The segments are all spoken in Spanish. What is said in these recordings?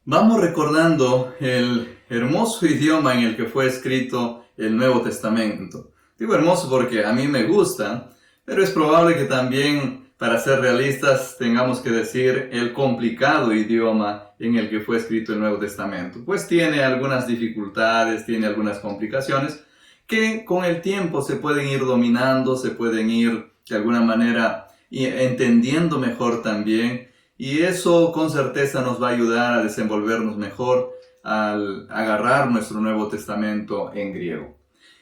Vamos recordando el hermoso idioma en el que fue escrito el Nuevo Testamento. Digo hermoso porque a mí me gusta, pero es probable que también, para ser realistas, tengamos que decir el complicado idioma en el que fue escrito el Nuevo Testamento. Pues tiene algunas dificultades, tiene algunas complicaciones que con el tiempo se pueden ir dominando, se pueden ir de alguna manera entendiendo mejor también. Y eso con certeza nos va a ayudar a desenvolvernos mejor al agarrar nuestro Nuevo Testamento en griego.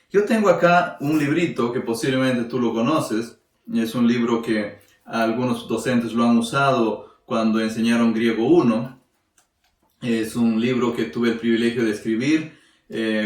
Yo tengo acá un librito que posiblemente tú lo conoces. Es un libro que algunos docentes lo han usado cuando enseñaron griego 1. Es un libro que tuve el privilegio de escribir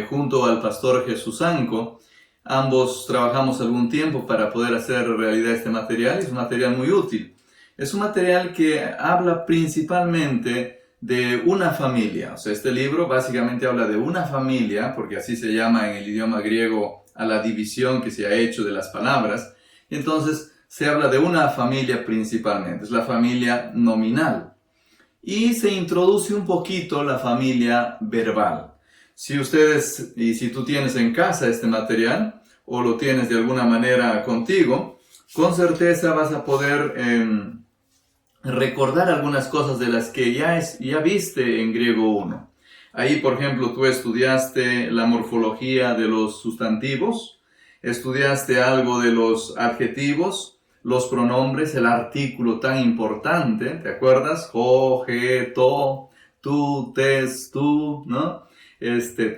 junto al pastor Jesús Anco. Ambos trabajamos algún tiempo para poder hacer realidad este material. Es un material muy útil. Es un material que habla principalmente de una familia. O sea, este libro básicamente habla de una familia, porque así se llama en el idioma griego a la división que se ha hecho de las palabras. Entonces, se habla de una familia principalmente, es la familia nominal. Y se introduce un poquito la familia verbal. Si ustedes, y si tú tienes en casa este material, o lo tienes de alguna manera contigo, con certeza vas a poder recordar algunas cosas de las que ya viste en griego 1. Ahí, por ejemplo, tú estudiaste la morfología de los sustantivos, estudiaste algo de los adjetivos, los pronombres, el artículo tan importante, ¿te acuerdas? Jo, je, to, tú, tes, tú, ¿no?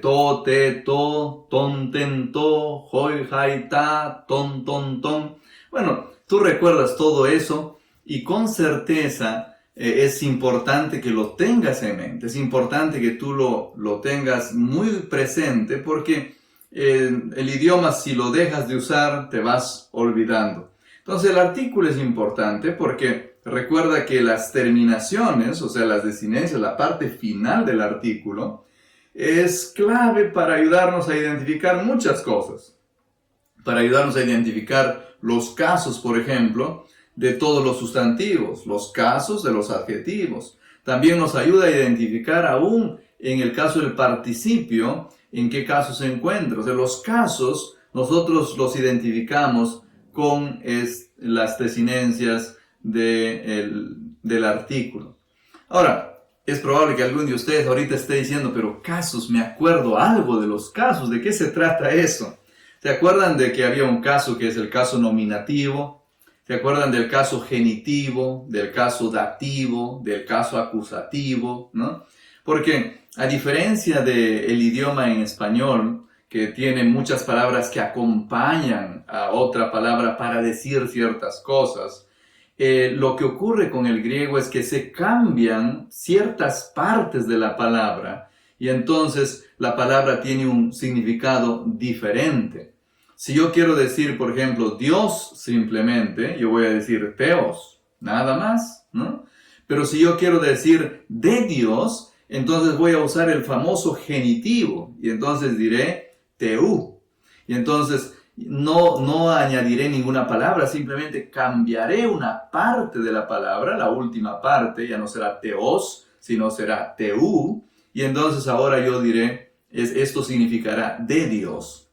To, te, to, ton, ten, to, hoi, jai, ta, ton, ton, ton. Bueno, tú recuerdas todo eso. Y con certeza es importante que lo tengas en mente, es importante que tú lo tengas muy presente porque el idioma, si lo dejas de usar, te vas olvidando. Entonces el artículo es importante porque recuerda que las terminaciones, o sea, las desinencias, la parte final del artículo, es clave para ayudarnos a identificar muchas cosas. Para ayudarnos a identificar los casos, por ejemplo, de todos los sustantivos, los casos de los adjetivos. También nos ayuda a identificar aún en el caso del participio, en qué caso se encuentra. O sea, los casos nosotros los identificamos con las desinencias del artículo. Ahora, es probable que alguno de ustedes ahorita esté diciendo, pero casos, me acuerdo algo de los casos, ¿de qué se trata eso? ¿Se acuerdan de que había un caso que es el caso nominativo? ¿Se acuerdan del caso genitivo, del caso dativo, del caso acusativo, ¿no? Porque a diferencia del idioma en español, que tiene muchas palabras que acompañan a otra palabra para decir ciertas cosas, lo que ocurre con el griego es que se cambian ciertas partes de la palabra y entonces la palabra tiene un significado diferente. Si yo quiero decir, por ejemplo, Dios simplemente, yo voy a decir Theos, nada más, ¿no? Pero si yo quiero decir de Dios, entonces voy a usar el famoso genitivo y entonces diré Theou. Y entonces no añadiré ninguna palabra, simplemente cambiaré una parte de la palabra, la última parte, ya no será Theos, sino será Theou. Y entonces ahora yo diré, esto significará de Dios.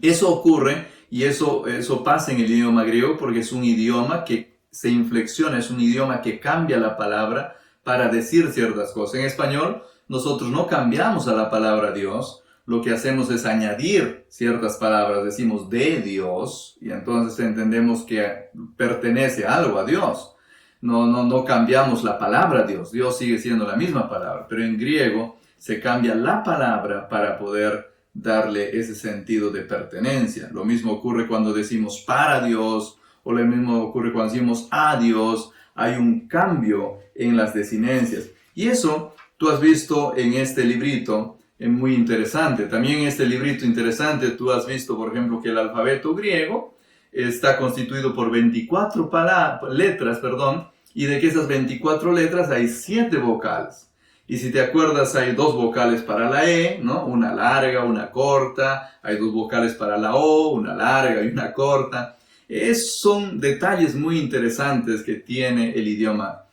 Eso ocurre y eso pasa en el idioma griego porque es un idioma que se inflexiona, es un idioma que cambia la palabra para decir ciertas cosas. En español, nosotros no cambiamos a la palabra Dios, lo que hacemos es añadir ciertas palabras, decimos de Dios, y entonces entendemos que pertenece algo a Dios. No cambiamos la palabra Dios, Dios sigue siendo la misma palabra, pero en griego se cambia la palabra para poder darle ese sentido de pertenencia. Lo mismo ocurre cuando decimos para Dios, o lo mismo ocurre cuando decimos a Dios. Hay un cambio en las desinencias. Y eso tú has visto en este librito, es muy interesante. También en este librito interesante tú has visto, por ejemplo, que el alfabeto griego está constituido por 24 letras, y de que esas 24 letras hay 7 vocales. Y si te acuerdas, hay 2 vocales para la E, ¿no? Una larga, una corta. Hay 2 vocales para la O, una larga y una corta. Son detalles muy interesantes que tiene el idioma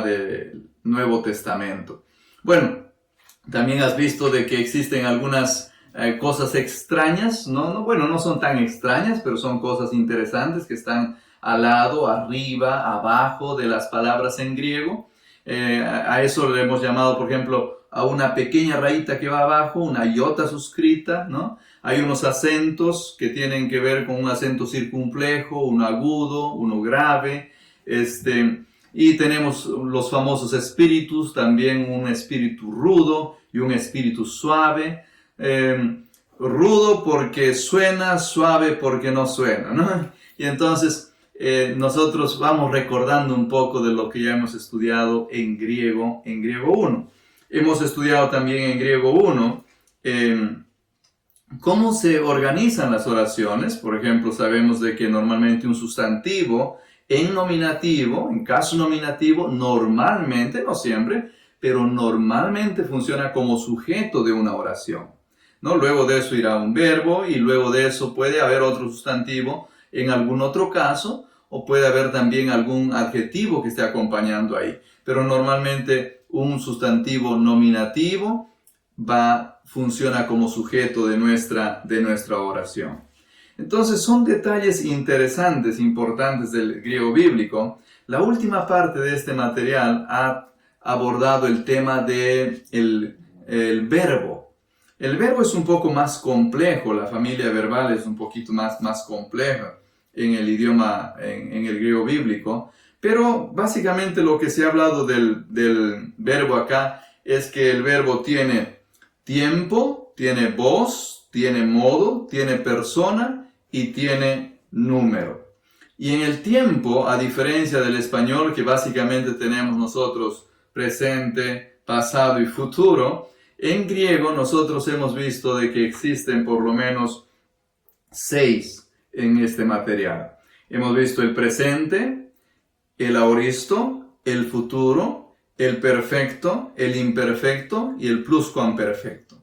del Nuevo Testamento. Bueno, también has visto de que existen algunas cosas extrañas, bueno, no son tan extrañas, pero son cosas interesantes que están al lado, arriba, abajo de las palabras en griego. A eso le hemos llamado, por ejemplo, a una pequeña rayita que va abajo, una iota suscrita, ¿no? Hay unos acentos que tienen que ver con un acento circunflejo, uno agudo, uno grave, y tenemos los famosos espíritus, también un espíritu rudo y un espíritu suave. Rudo porque suena, suave porque no suena, ¿no? Y entonces nosotros vamos recordando un poco de lo que ya hemos estudiado en griego 1. Hemos estudiado también en griego 1 cómo se organizan las oraciones. Por ejemplo, sabemos de que normalmente un sustantivo en nominativo, en caso nominativo, normalmente, no siempre, pero normalmente funciona como sujeto de una oración, ¿no? Luego de eso irá un verbo y luego de eso puede haber otro sustantivo en algún otro caso, o puede haber también algún adjetivo que esté acompañando ahí. Pero normalmente un sustantivo nominativo funciona como sujeto de nuestra oración. Entonces son detalles interesantes, importantes del griego bíblico. La última parte de este material ha abordado el tema del el verbo. El verbo es un poco más complejo, la familia verbal es un poquito más compleja en el idioma, en el griego bíblico, pero básicamente lo que se ha hablado del verbo acá es que el verbo tiene tiempo, tiene voz, tiene modo, tiene persona y tiene número. Y en el tiempo, a diferencia del español, que básicamente tenemos nosotros presente, pasado y futuro, en griego nosotros hemos visto de que existen por lo menos 6 en este material. Hemos visto el presente, el aoristo, el futuro, el perfecto, el imperfecto y el pluscuamperfecto.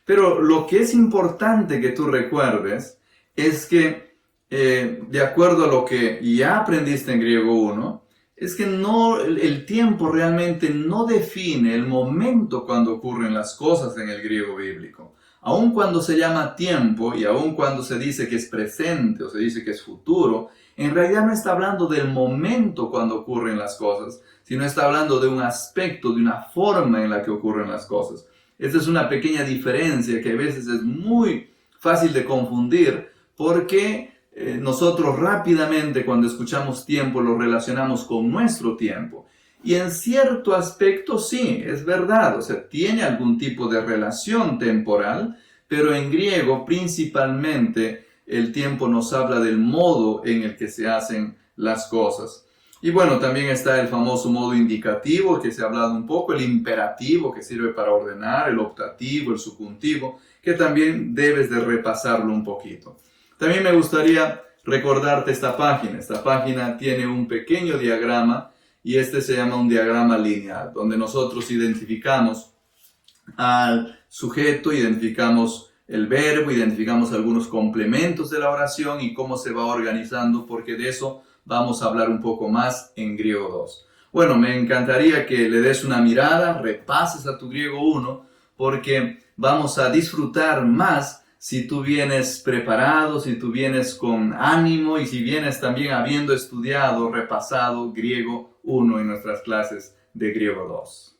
Pero lo que es importante que tú recuerdes es que, de acuerdo a lo que ya aprendiste en griego 1, es que el tiempo realmente no define el momento cuando ocurren las cosas en el griego bíblico. Aun cuando se llama tiempo y aun cuando se dice que es presente o se dice que es futuro, en realidad no está hablando del momento cuando ocurren las cosas, sino está hablando de un aspecto, de una forma en la que ocurren las cosas. Esta es una pequeña diferencia que a veces es muy fácil de confundir porque nosotros rápidamente cuando escuchamos tiempo lo relacionamos con nuestro tiempo. Y en cierto aspecto sí, es verdad, o sea, tiene algún tipo de relación temporal, pero en griego principalmente el tiempo nos habla del modo en el que se hacen las cosas. Y bueno, también está el famoso modo indicativo que se ha hablado un poco, el imperativo que sirve para ordenar, el optativo, el subjuntivo, que también debes de repasarlo un poquito. También me gustaría recordarte esta página. Esta página tiene un pequeño diagrama y este se llama un diagrama lineal, donde nosotros identificamos al sujeto, identificamos el verbo, identificamos algunos complementos de la oración y cómo se va organizando, porque de eso vamos a hablar un poco más en griego 2. Bueno, me encantaría que le des una mirada, repases a tu griego 1, porque vamos a disfrutar más si tú vienes preparado, si tú vienes con ánimo y si vienes también habiendo estudiado, repasado griego 1 en nuestras clases de griego 2.